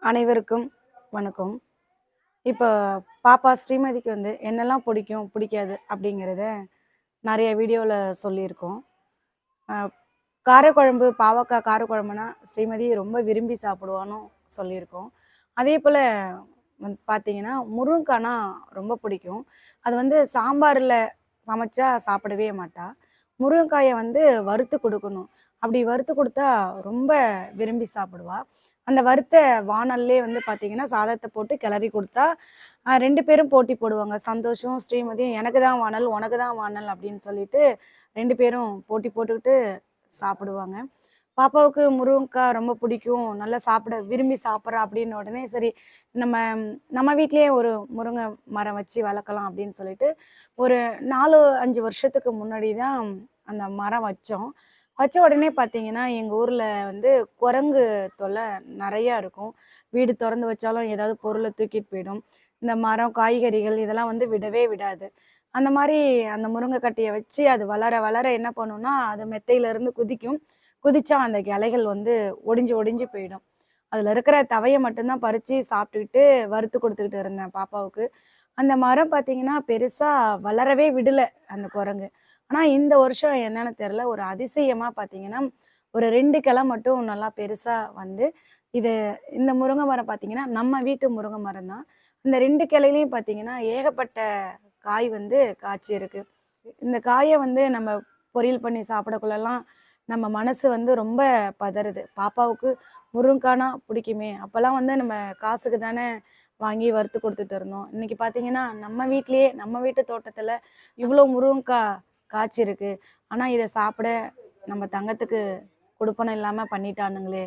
அனைவருக்கும் வணக்கம். இப்போ பாப்பா ஸ்ரீமதிக்கு வந்து என்னெல்லாம் பிடிக்கும், பிடிக்காது அப்படிங்கிறத நெறைய வீடியோல சொல்லியிருக்கோம். அ காரக்குழம்பு, பாவக்காய் காரக்குழம்புனா ஸ்ரீமதி ரொம்ப விரும்பி சாப்பிடுவான்னு சொல்லியிருக்கோம். அதேபோல பார்த்தீங்கன்னா, முருங்கானா ரொம்ப பிடிக்கும். அது வந்து சாம்பார்ல சமைச்சா சாப்பிடவே மாட்டா. முருங்காய வந்து வறுத்து குடுக்கணும். அப்படி வறுத்து குடுத்தா ரொம்ப விரும்பி சாப்பிடுவா. அந்த வறுத்த வாணல்லே வந்து பார்த்தீங்கன்னா, சாதத்த போட்டு கிளறி குடுத்தா, 2 பேரும் போட்டி போடுவாங்க. சந்தோஷும், ஸ்ரீமதியும் "எனக்கு தான் வாணல், உனக்கு தான் வாணல்" அப்படின்னு சொல்லிட்டு 2 பேரும் போட்டி போட்டுக்கிட்டு சாப்பிடுவாங்க. பாப்பாவுக்கு முருங்கா ரொம்ப பிடிக்கும். நல்லா சாப்பிட விரும்பி சாப்பிட்றா அப்படின்ன உடனே, சரி நம்ம நம்ம வீட்லயே ஒரு முருங்கை மரம் வச்சு வளர்க்கலாம் அப்படின்னு சொல்லிட்டு, ஒரு 4, 5 வருஷத்துக்கு முன்னாடி தான் அந்த மரம் வச்சோம். வச்ச உடனே பார்த்தீங்கன்னா, எங்க ஊர்ல வந்து குரங்கு தொல்லை நெறையா இருக்கும். வீடு தொறந்து வச்சாலும் ஏதாவது பொருள தூக்கிட்டு போயிடும். இந்த மரம், காய்கறிகள் இதெல்லாம் வந்து விடவே விடாது. அந்த மாரி அந்த முருங்கை கட்டைய வச்சு அது வளர வளர என்ன பண்ணும்னா, அது மெத்தையிலேருந்து குதிக்கும். குதிச்சா அந்த கிளைகள் வந்து ஒடிஞ்சு ஒடிஞ்சு போயிடும். அதில இருக்கிற தவைய மட்டும் தான் பறிச்சு சாப்பிட்டுக்கிட்டு, வறுத்து குடுத்துக்கிட்டு இருந்தேன் பாப்பாவுக்கு. அந்த மரம் பார்த்தீங்கன்னா, பெருசா வளரவே விடல அந்த குரங்கு. ஆனா, இந்த வருஷம் என்னன்னு தெரியல, ஒரு அதிசயமா பார்த்தீங்கன்னா, ஒரு 2 கிளை மட்டும் நல்லா பெருசா வந்து, இது இந்த முருங்கை மரம் பார்த்தீங்கன்னா, நம்ம வீட்டு முருங்கை மரம் தான். இந்த 2 கிளையிலயும் பார்த்தீங்கன்னா, ஏகப்பட்ட காய் வந்து காய்ச்சிருக்கு. இந்த காய வந்து நம்ம பொரியல் பண்ணி சாப்பிடக்குள்ளலாம், நம்ம மனசு வந்து ரொம்ப பதறுது. பாப்பாவுக்கு முருங்கானா பிடிக்குமே! அப்பலாம் வந்து நம்ம காசுக்கு தானே வாங்கி வறுத்து குடுத்துட்டு இருந்தோம். இன்னைக்கு பார்த்தீங்கன்னா, நம்ம வீட்லயே, நம்ம வீட்டு தோட்டத்துல இவ்ளோ முருங்கா காய்ச்சிருக்கு. ஆனா, இத சாப்பிட நம்ம தங்கத்துக்கு குடுப்பனம் இல்லாம பண்ணிட்டானுங்களே!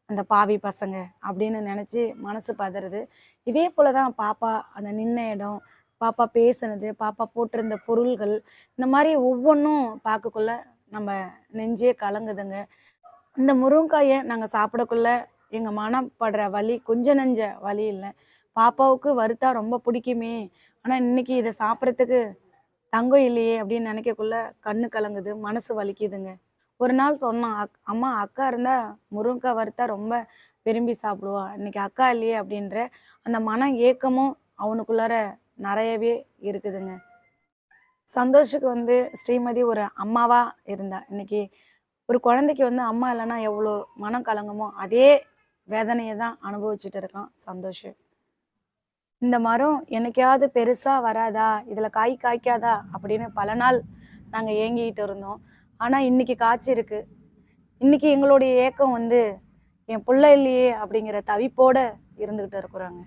அந்த பாவி பசங்க அப்படின்னு நெனச்சு மனசு பதறுது. இதே போல தான் பாப்பா அந்த நின்ன இடம், பாப்பா பேசுனது, பாப்பா போட்டிருந்த பொருள்கள், இந்த மாரி ஒவ்வொன்னும் பார்க்கக்குள்ள நம்ம நெஞ்சே கலங்குதுங்க. இந்த முருங்காய நாங்க சாப்பிடக்குள்ள எங்க மனம் படுற வலி கொஞ்சம் நெஞ்ச வலி இல்ல. பாப்பாவுக்கு வறுத்தா ரொம்ப பிடிக்குமே! ஆனா இன்னைக்கு இத சாப்பிடறதுக்கு தங்கம் இல்லையே! அப்படின்னு நெனைக்கக்குள்ள கண்ணு கலங்குது, மனசு வலிக்குதுங்க. ஒரு நாள் சொன்னான், அம்மா அக்கா இருந்தா முருங்கா வறுத்தா ரொம்ப விரும்பி சாப்பிடுவா. இன்னைக்கு அக்கா இல்லையே அப்படின்ற அந்த மன ஏக்கமும் அவனுக்குள்ளார நெறையவே இருக்குதுங்க. சந்தோஷுக்கு வந்து ஸ்ரீமதி ஒரு அம்மாவா இருந்தா. இன்னைக்கு ஒரு குழந்தைக்கு வந்து அம்மா இல்லன்னா எவ்வளோ மனம் கலங்குமோ, அதே வேதனைய தான் அனுபவிச்சுட்டு இருக்கான் சந்தோஷ். இந்த மரம் என்னைக்காவது பெருசா வராதா? இதுல காய் காய்க்காதா? அப்படின்னு பல நாள் நாங்க ஏங்கிட்டு இருந்தோம். ஆனா இன்னைக்கு காய்ச்சிருக்கு. இன்னைக்கு எங்களுடைய ஏக்கம் வந்து, என் புள்ள இல்லையே அப்படிங்கிற தவிப்போட இருந்துகிட்டு இருக்கிறோங்க.